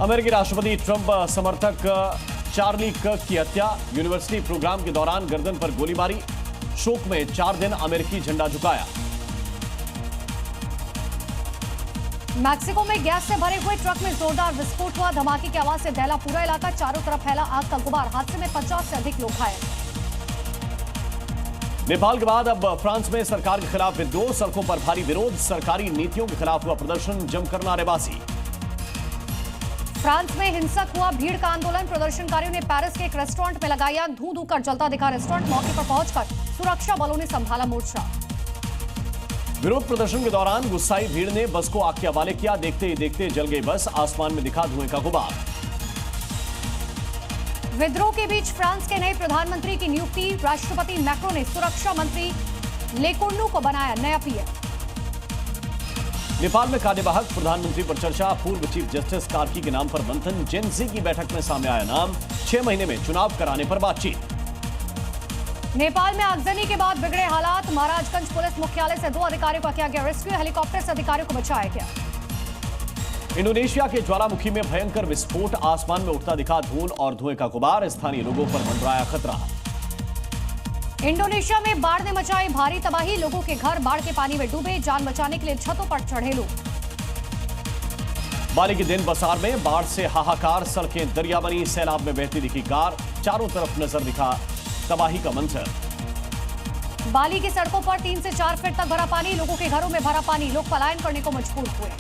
अमेरिकी राष्ट्रपति ट्रंप समर्थक चार्ली कर्क की हत्या, यूनिवर्सिटी प्रोग्राम के दौरान गर्दन पर गोलीबारी, शोक में 4 दिन अमेरिकी झंडा झुकाया। मैक्सिको में गैस से भरे हुए ट्रक में जोरदार विस्फोट हुआ, धमाके की आवाज से दहला पूरा इलाका, चारों तरफ फैला आग का गुबार, हादसे में 50 से अधिक लोग घायल। नेपाल के बाद अब फ्रांस में सरकार के खिलाफ विद्रोह, सड़कों पर भारी विरोध, सरकारी नीतियों के खिलाफ हुआ प्रदर्शन, जमकर नारेबाजी। फ्रांस में हिंसक हुआ भीड़ का आंदोलन, प्रदर्शनकारियों ने पेरिस के एक रेस्टोरेंट में लगाई आग, धू धू कर जलता दिखा रेस्टोरेंट, मौके पर पहुंचकर सुरक्षा बलों ने संभाला मोर्चा। विरोध प्रदर्शन के दौरान गुस्साई भीड़ ने बस को आग के हवाले किया, देखते ही देखते जल गई बस, आसमान में दिखा धुएं का गुबार। विद्रोह के बीच फ्रांस के नए प्रधानमंत्री की नियुक्ति, राष्ट्रपति मैक्रो ने सुरक्षा मंत्री लेकुर्नु को बनाया नया पीएम। नेपाल में कार्यवाहक प्रधानमंत्री पर चर्चा, पूर्व चीफ जस्टिस कार्की के नाम पर मंथन, जेएनसी की बैठक में सामने आया नाम, 6 महीने में चुनाव कराने पर बातचीत। नेपाल में आगजनी के बाद बिगड़े हालात, महाराजगंज पुलिस मुख्यालय से 2 अधिकारियों का किया गया रेस्क्यू, हेलीकॉप्टर से अधिकारियों को बचाया गया। इंडोनेशिया के ज्वालामुखी में भयंकर विस्फोट, आसमान में उठता दिखा धूल और धुएं का गुबार, स्थानीय लोगों पर मंडराया खतरा। इंडोनेशिया में बाढ़ ने मचाई भारी तबाही, लोगों के घर बाढ़ के पानी में डूबे, जान बचाने के लिए छतों पर चढ़े लोग। बाली के दिन बसार में बाढ़ से हाहाकार, सड़कें दरिया बनी, सैलाब में बहती दिखी कार, चारों तरफ नजर दिखा तबाही का मंजर। बाली की सड़कों पर 3 से 4 फीट तक भरा पानी, लोगों के घरों में भरा पानी, लोग पलायन करने को मजबूर हुए।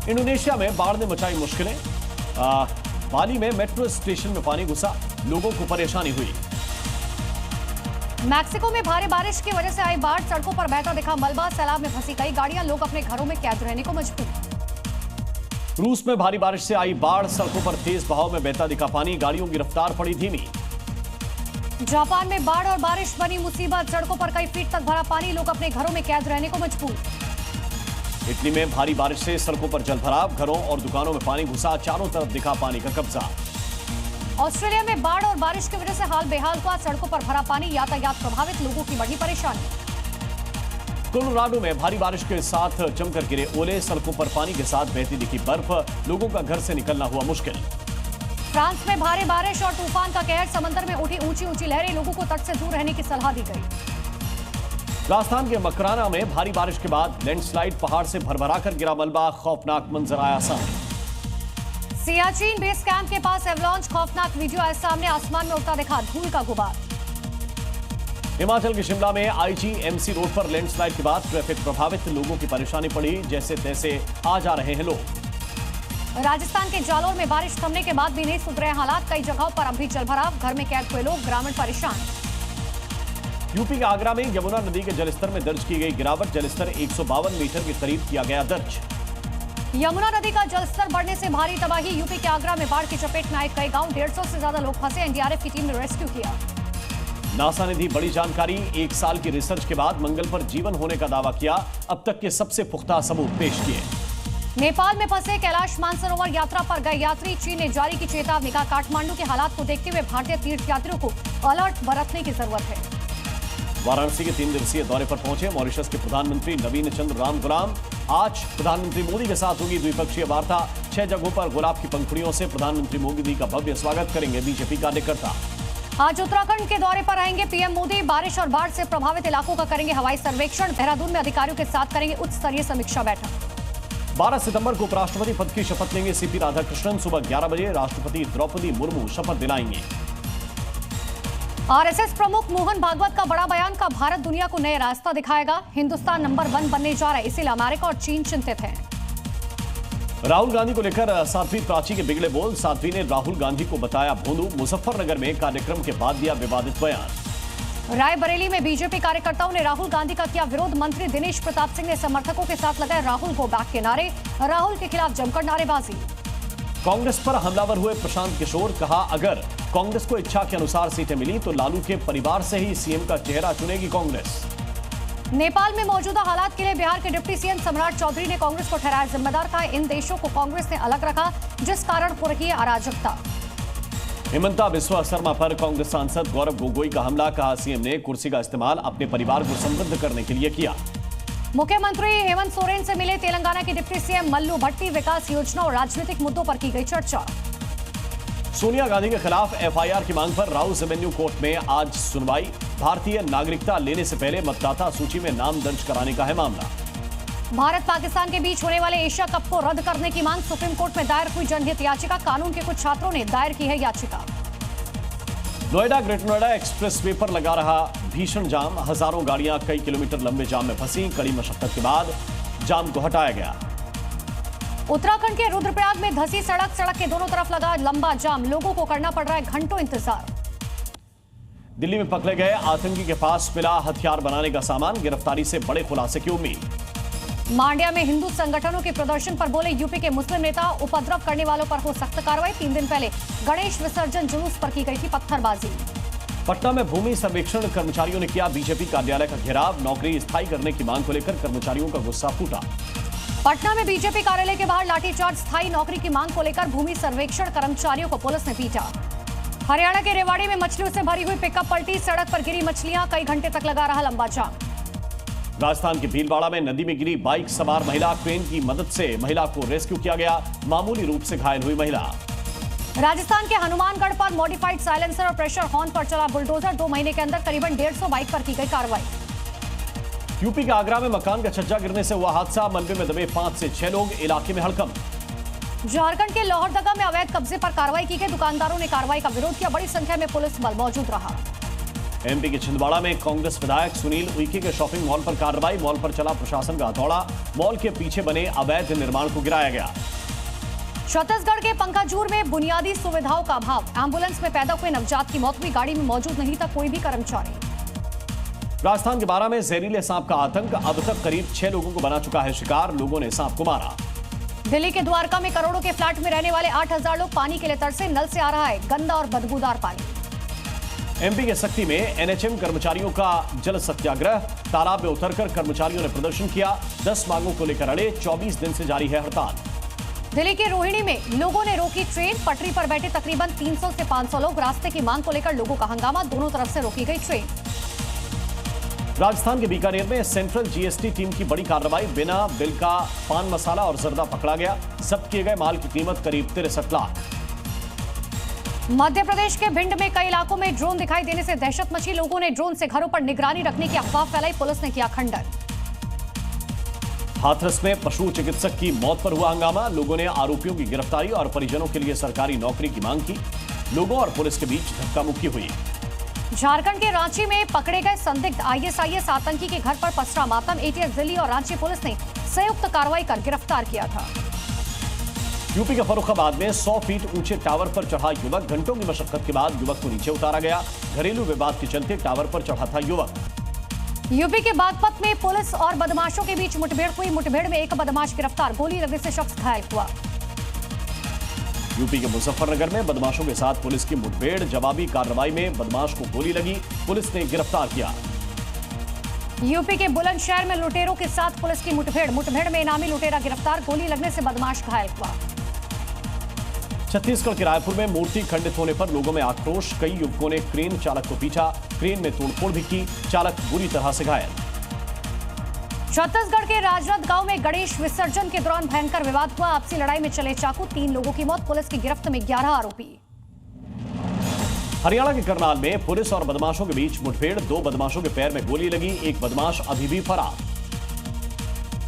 इंडोनेशिया में बाढ़ ने मचाई मुश्किलें, बाली में मेट्रो स्टेशन में पानी घुसा, लोगों को परेशानी हुई। मैक्सिको में भारी बारिश की वजह से आई बाढ़, सड़कों पर बहता दिखा मलबा, सैलाब में फंसी कई गाड़ियां, लोग अपने घरों में कैद रहने को मजबूर। रूस में भारी बारिश से आई बाढ़, सड़कों पर तेज बहाव में बहता दिखा पानी, गाड़ियों की रफ्तार पड़ी धीमी। जापान में बाढ़ और बारिश बनी मुसीबत, सड़कों पर कई फीट तक भरा पानी, लोग अपने घरों में कैद रहने को मजबूर। इटली में भारी बारिश से सड़कों पर जलभराव, घरों और दुकानों में पानी घुसा, चारों तरफ दिखा पानी का कब्जा। ऑस्ट्रेलिया में बाढ़ और बारिश की वजह से हाल बेहाल हुआ, सड़कों पर भरा पानी, यातायात प्रभावित, लोगों की बड़ी परेशानी। कोलोराडो में भारी बारिश के साथ जमकर गिरे ओले, सड़कों पर पानी के साथ बहती दिखी बर्फ, लोगों का घर से निकलना हुआ मुश्किल। फ्रांस में भारी बारिश और तूफान का कहर, समंदर में उठी ऊंची ऊंची लहरें, लोगों को तट से दूर रहने की सलाह दी गई। राजस्थान के मकराना में भारी बारिश के बाद लैंडस्लाइड, पहाड़ से भरभरा कर गिरा मलबा, खौफनाक मंजर आया सामने। सियाचिन बेस कैंप के पास एवलांच, खौफनाक वीडियो आया सामने, आसमान में उड़ता दिखा धूल का गुबार। हिमाचल के शिमला में आईजीएमसी रोड पर लैंडस्लाइड के बाद ट्रैफिक प्रभावित, लोगों की परेशानी पड़ी, जैसे तैसे आ जा रहे हैं लोग। राजस्थान के जालोर में बारिश थमने के बाद भी नहीं सुधरे हालात, कई जगहों पर अब भी जलभराव, घर में कैद हुए लोग, ग्रामीण परेशान। यूपी के आगरा में यमुना नदी के जलस्तर में दर्ज की गई गिरावट, जलस्तर 152 मीटर के करीब किया गया दर्ज। यमुना नदी का जलस्तर बढ़ने से भारी तबाही, यूपी के आगरा में बाढ़ की चपेट में आए कई गांव, 150 से ज्यादा लोग फंसे, एनडीआरएफ की टीम ने रेस्क्यू किया। नासा ने दी बड़ी जानकारी, 1 साल की रिसर्च के बाद मंगल पर जीवन होने का दावा किया, अब तक के सबसे पुख्ता सबूत पेश किए। नेपाल में फंसे कैलाश मानसरोवर यात्रा पर गए यात्री, चीन ने जारी की चेतावनी, कहा काठमांडू के हालात को देखते हुए भारतीय तीर्थयात्रियों को अलर्ट बरतने की जरूरत है। वाराणसी के 3 दिवसीय दौरे पर पहुंचे मॉरिशस के प्रधानमंत्री नवीन चंद्र राम गुलाम, आज प्रधानमंत्री मोदी के साथ होगी द्विपक्षीय वार्ता, 6 जगहों पर गुलाब की पंखुड़ियों से प्रधानमंत्री मोदी का भव्य स्वागत करेंगे बीजेपी कार्यकर्ता। आज उत्तराखंड के दौरे पर आएंगे पीएम मोदी, बारिश और बाढ़ से प्रभावित इलाकों का करेंगे हवाई सर्वेक्षण, देहरादून में अधिकारियों के साथ करेंगे उच्च स्तरीय समीक्षा बैठक। 12 सितंबर को उपराष्ट्रपति पद की शपथ लेंगे सीपी राधाकृष्णन, सुबह 11 बजे राष्ट्रपति द्रौपदी मुर्मू शपथ दिलाएंगे। आरएसएस प्रमुख मोहन भागवत का बड़ा बयान, का भारत दुनिया को नए रास्ता दिखाएगा, हिंदुस्तान नंबर 1 बनने जा रहा है, इसीलिए अमेरिका और चीन चिंतित हैं। राहुल गांधी को लेकर साध्वी प्राची के बिगड़े बोल, साध्वी ने राहुल गांधी को बताया भोंदू, मुजफ्फरनगर में कार्यक्रम के बाद दिया विवादित बयान। रायबरेली में बीजेपी कार्यकर्ताओं ने राहुल गांधी का किया विरोध, मंत्री दिनेश प्रताप सिंह ने समर्थकों के साथ लगाए राहुल गो बैक के नारे, राहुल के खिलाफ जमकर नारेबाजी। कांग्रेस पर हमलावर हुए प्रशांत किशोर, कहा अगर कांग्रेस को इच्छा के अनुसार सीटें मिली तो लालू के परिवार से ही सीएम का चेहरा चुनेगी कांग्रेस। नेपाल में मौजूदा हालात के लिए बिहार के डिप्टी सीएम सम्राट चौधरी ने कांग्रेस को ठहराया जिम्मेदार, कहा इन देशों को कांग्रेस ने अलग रखा जिस कारण हो रही है अराजकता। हिमंता बिस्वा शर्मा पर कांग्रेस सांसद गौरव गोगोई का हमला, कहा सीएम ने कुर्सी का इस्तेमाल अपने परिवार को समृद्ध करने के लिए किया। मुख्यमंत्री हेमंत सोरेन से मिले तेलंगाना के डिप्टी सीएम मल्लू भट्टी। विकास योजना और राजनीतिक मुद्दों पर की गई चर्चा। सोनिया गांधी के खिलाफ एफआईआर की मांग पर राउज एवेन्यू कोर्ट में आज सुनवाई। भारतीय नागरिकता लेने से पहले मतदाता सूची में नाम दर्ज कराने का है मामला। भारत पाकिस्तान के बीच होने वाले एशिया कप को रद्द करने की मांग। सुप्रीम कोर्ट में दायर हुई जनहित याचिका। कानून के कुछ छात्रों ने दायर की है याचिका। Noida greater Noida express way पर लगा रहा भीषण जाम। हजारों गाड़ियां कई किलोमीटर लंबे जाम में फंसी। कड़ी मशक्कत के बाद जाम को हटाया गया। उत्तराखंड के रुद्रप्रयाग में धंसी सड़क। सड़क के दोनों तरफ लगा लंबा जाम। लोगों को करना पड़ रहा है घंटों इंतजार। दिल्ली में पकड़े गए आतंकी के पास मिला हथियार बनाने का सामान। गिरफ्तारी से बड़े खुलासे की उम्मीद। मांड्या में हिंदू संगठनों के प्रदर्शन पर बोले यूपी के मुस्लिम नेता। उपद्रव करने वालों पर हो सख्त कार्रवाई। 3 दिन पहले गणेश विसर्जन जुलूस पर की गई थी पत्थरबाजी। पटना में भूमि सर्वेक्षण कर्मचारियों ने किया बीजेपी कार्यालय का घेराव। नौकरी स्थायी करने की मांग को लेकर कर्मचारियों का गुस्सा फूटा। पटना में बीजेपी कार्यालय के बाहर लाठीचार्ज। स्थायी नौकरी की मांग को लेकर भूमि सर्वेक्षण कर्मचारियों को पुलिस ने पीटा। हरियाणा के रेवाड़ी में मछलियों से भरी हुई पिकअप पलटी। सड़क पर गिरी मछलियां। कई घंटे तक लगा रहा लंबा जाम। राजस्थान के भीलवाड़ा में नदी में गिरी बाइक सवार महिला। क्रेन की मदद से महिला को रेस्क्यू किया गया। मामूली रूप से घायल हुई महिला। राजस्थान के हनुमानगढ़ पर मॉडिफाइड साइलेंसर और प्रेशर हॉर्न पर चला बुलडोजर। 2 महीने के अंदर करीबन 150 बाइक पर की गई कार्रवाई। यूपी के आगरा में मकान का छज्जा गिरने से हुआ हादसा। मलबे में दबे 5 से 6 लोग। इलाके में हड़कंप। झारखंड के लोहरदगा में अवैध कब्जे पर कार्रवाई की गई। दुकानदारों ने कार्रवाई का विरोध किया। बड़ी संख्या में पुलिस बल मौजूद रहा। एमपी के छिंदवाड़ा में कांग्रेस विधायक सुनील उइके के शॉपिंग मॉल पर कार्रवाई। मॉल पर चला प्रशासन का हथौड़ा। मॉल के पीछे बने अवैध निर्माण को गिराया गया। छत्तीसगढ़ के पंकाजूर में बुनियादी सुविधाओं का अभाव। एम्बुलेंस में पैदा हुए नवजात की मौत हुई। गाड़ी में मौजूद नहीं था कोई भी कर्मचारी। राजस्थान के बारा में जहरीले सांप का आतंक। अब तक करीब 6 लोगों को बना चुका है शिकार। लोगों ने सांप को मारा। दिल्ली के द्वारका में करोड़ों के फ्लैट में रहने वाले 8000 लोग पानी के लिए तरसे। नल से आ रहा है गंदा और बदबूदार पानी। एमपी के सक्ती में एनएचएम कर्मचारियों का जल सत्याग्रह। तालाब में उतरकर कर्मचारियों ने प्रदर्शन किया। 10 मांगों को लेकर अड़े। 24 दिन से जारी है हड़ताल। दिल्ली के रोहिणी में लोगों ने रोकी ट्रेन। पटरी पर बैठे तकरीबन 300 से 500 लोग। रास्ते की मांग को लेकर लोगों का हंगामा। दोनों तरफ से रोकी गई ट्रेन। राजस्थान के बीकानेर में सेंट्रल जीएसटी टीम की बड़ी कार्रवाई। बिना बिल का पान मसाला और जर्दा पकड़ा गया। जब्त किए गए माल की कीमत करीब 63 लाख। मध्य प्रदेश के भिंड में कई इलाकों में ड्रोन दिखाई देने से दहशत मची। लोगों ने ड्रोन से घरों पर निगरानी रखने की अफवाह फैलाई। पुलिस ने किया खंडन। हाथरस में पशु चिकित्सक की मौत पर हुआ हंगामा। लोगों ने आरोपियों की गिरफ्तारी और परिजनों के लिए सरकारी नौकरी की मांग की। लोगों और पुलिस के बीच धक्का मुक्की हुई। झारखंड के रांची में पकड़े गए संदिग्ध आईएसआईएस आतंकी के घर पर पसरा मातम। एटीएस दिल्ली और रांची पुलिस ने संयुक्त कार्रवाई कर गिरफ्तार किया था। यूपी के फर्रुखाबाद में 100 फीट ऊंचे टावर पर चढ़ा युवक। घंटों की मशक्कत के बाद युवक को नीचे उतारा गया। घरेलू विवाद के चलते टावर पर चढ़ा था युवक। यूपी के बागपत में पुलिस और बदमाशों के बीच मुठभेड़ हुई। मुठभेड़ में एक बदमाश गिरफ्तार। गोली लगने से शख्स घायल हुआ। यूपी के मुजफ्फरनगर में बदमाशों के साथ पुलिस की मुठभेड़। जवाबी कार्रवाई में बदमाश को गोली लगी। पुलिस ने गिरफ्तार किया। यूपी के बुलंदशहर में लुटेरों के साथ पुलिस की मुठभेड़। मुठभेड़ में इनामी लुटेरा गिरफ्तार। गोली लगने से बदमाश घायल हुआ। छत्तीसगढ़ के रायपुर में मूर्ति खंडित होने पर लोगों में आक्रोश। कई युवकों ने क्रेन चालक को पीटा। क्रेन में तोड़फोड़ भी की। चालक बुरी तरह से घायल। छत्तीसगढ़ के राजनांद गांव में गणेश विसर्जन के दौरान भयंकर विवाद हुआ। आपसी लड़ाई में चले चाकू। 3 लोगों की मौत। पुलिस की गिरफ्त में 11 आरोपी। हरियाणा के करनाल में पुलिस और बदमाशों के बीच मुठभेड़। 2 बदमाशों के पैर में गोली लगी। एक बदमाश अभी भी फरार।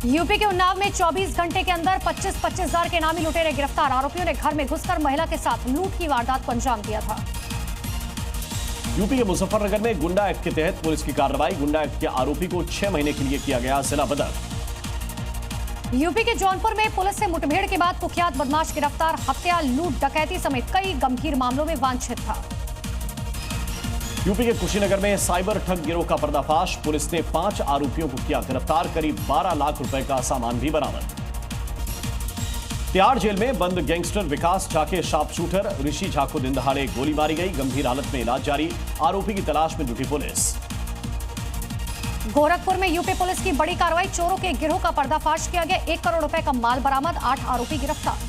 यूपी के उन्नाव में 24 घंटे के अंदर 25-25 हजार के इनामी लुटेरे गिरफ्तार। आरोपियों ने घर में घुसकर महिला के साथ लूट की वारदात को अंजाम दिया था। यूपी के मुजफ्फरनगर में गुंडा एक्ट के तहत पुलिस की कार्रवाई। गुंडा एक्ट के आरोपी को 6 महीने के लिए किया गया जिला बदर। यूपी के जौनपुर में पुलिस से मुठभेड़ के बाद कुख्यात बदमाश गिरफ्तार। हत्या, लूट, डकैती समेत कई गंभीर मामलों में वांछित था। यूपी के कुशीनगर में साइबर ठग गिरोह का पर्दाफाश। पुलिस ने 5 आरोपियों को किया गिरफ्तार। करीब 12 लाख रुपए का सामान भी बरामद। तिहाड़ जेल में बंद गैंगस्टर विकास झा के शार्प शूटर ऋषि झा को दिन दहाड़े गोली मारी गई। गंभीर हालत में इलाज जारी। आरोपी की तलाश में जुटी पुलिस। गोरखपुर में यूपी पुलिस की बड़ी कार्रवाई। चोरों के गिरोह का पर्दाफाश किया गया। 1 करोड़ रुपए का माल बरामद। 8 आरोपी गिरफ्तार।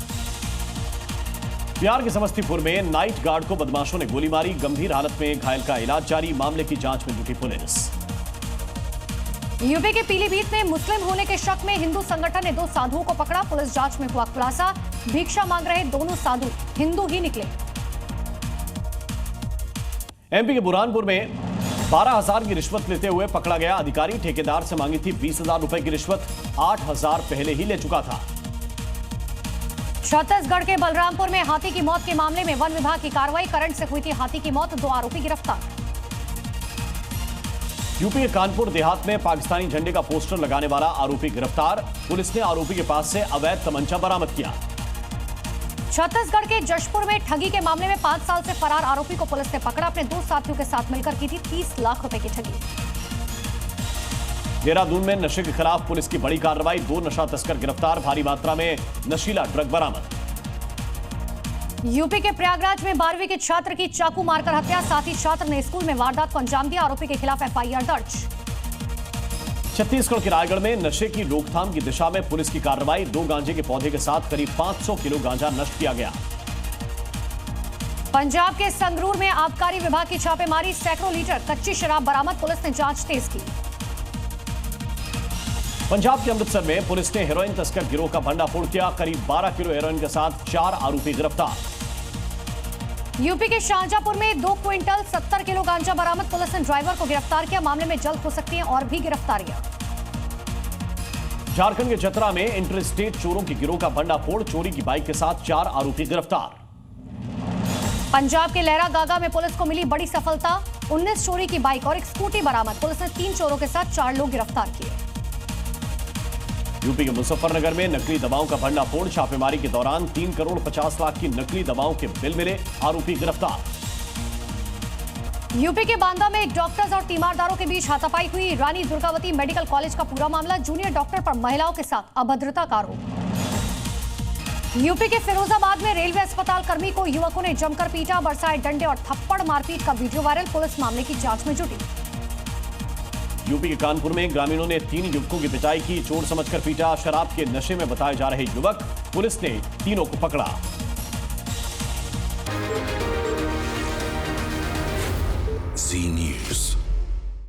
बिहार के समस्तीपुर में नाइट गार्ड को बदमाशों ने गोली मारी। गंभीर हालत में घायल का इलाज जारी। मामले की जांच में जुटी पुलिस। यूपी के पीलीभीत में मुस्लिम होने के शक में हिंदू संगठन ने 2 साधुओं को पकड़ा। पुलिस जांच में हुआ खुलासा, भिक्षा मांग रहे दोनों साधु हिंदू ही निकले। एमपी के बुरहानपुर में 12,000 की रिश्वत लेते हुए पकड़ा गया अधिकारी। ठेकेदार से मांगी थी 20,000 रुपए की रिश्वत, 8,000 पहले ही ले चुका था। छत्तीसगढ़ के बलरामपुर में हाथी की मौत के मामले में वन विभाग की कार्रवाई। करंट से हुई थी हाथी की मौत, 2 आरोपी गिरफ्तार। यूपी के कानपुर देहात में पाकिस्तानी झंडे का पोस्टर लगाने वाला आरोपी गिरफ्तार। पुलिस ने आरोपी के पास से अवैध तमंचा बरामद किया। छत्तीसगढ़ के जशपुर में ठगी के मामले में 5 साल से फरार आरोपी को पुलिस ने पकड़ा। अपने 2 साथियों के साथ मिलकर की थी 30 लाख रुपए की ठगी। देहरादून में नशे के खिलाफ पुलिस की बड़ी कार्रवाई। 2 नशा तस्कर गिरफ्तार, भारी मात्रा में नशीला ड्रग बरामद। यूपी के प्रयागराज में 12वीं के छात्र की चाकू मारकर हत्या। साथ ही छात्र ने स्कूल में वारदात को अंजाम दिया। आरोपी के खिलाफ एफआईआर दर्ज। छत्तीसगढ़ के रायगढ़ में नशे की रोकथाम की दिशा में पुलिस की कार्रवाई। 2 गांजे के पौधे के साथ करीब 500 किलो गांजा नष्ट किया गया। पंजाब के संगरूर में आबकारी विभाग की छापेमारी। सैकड़ों लीटर कच्ची शराब बरामद, पुलिस ने जांच तेज की। पंजाब के अमृतसर में पुलिस ने हेरोइन तस्कर गिरोह का भंडाफोड़ किया। करीब 12 किलो हेरोइन के साथ 4 आरोपी गिरफ्तार। यूपी के शाहजहांपुर में 2 क्विंटल 70 किलो गांजा बरामद, पुलिस ने ड्राइवर को गिरफ्तार किया। मामले में जल्द हो सकती हैं और भी गिरफ्तारियां। झारखंड के चतरा में इंटर स्टेट चोरों की गिरोह का भंडाफोड़। चोरी की बाइक के साथ 4 आरोपी गिरफ्तार। पंजाब के लहरा गागा में पुलिस को मिली बड़ी सफलता। 19 चोरी की बाइक और एक स्कूटी बरामद, पुलिस ने 3 चोरों के साथ 4 लोग गिरफ्तार किए। यूपी के मुजफ्फरनगर में नकली दवाओं का भंडाफोड़। छापेमारी के दौरान 3 करोड़ 50 लाख की नकली दवाओं के बिल मिले, आरोपी गिरफ्तार। यूपी के बांदा में डॉक्टर्स और तीमारदारों के बीच हाथापाई हुई। रानी दुर्गावती मेडिकल कॉलेज का पूरा मामला। जूनियर डॉक्टर पर महिलाओं के साथ अभद्रता का आरोप। यूपी के फिरोजाबाद में रेलवे अस्पताल कर्मी को युवकों ने जमकर पीटा। बरसाए डंडे और थप्पड़ मारपीट का वीडियो वायरल, पुलिस मामले की जांच में जुटी। यूपी के कानपुर में ग्रामीणों ने 3 युवकों की पिटाई की। चोर समझकर पीटा। शराब के नशे में बताए जा रहे युवक, पुलिस ने तीनों को पकड़ा। Zee News.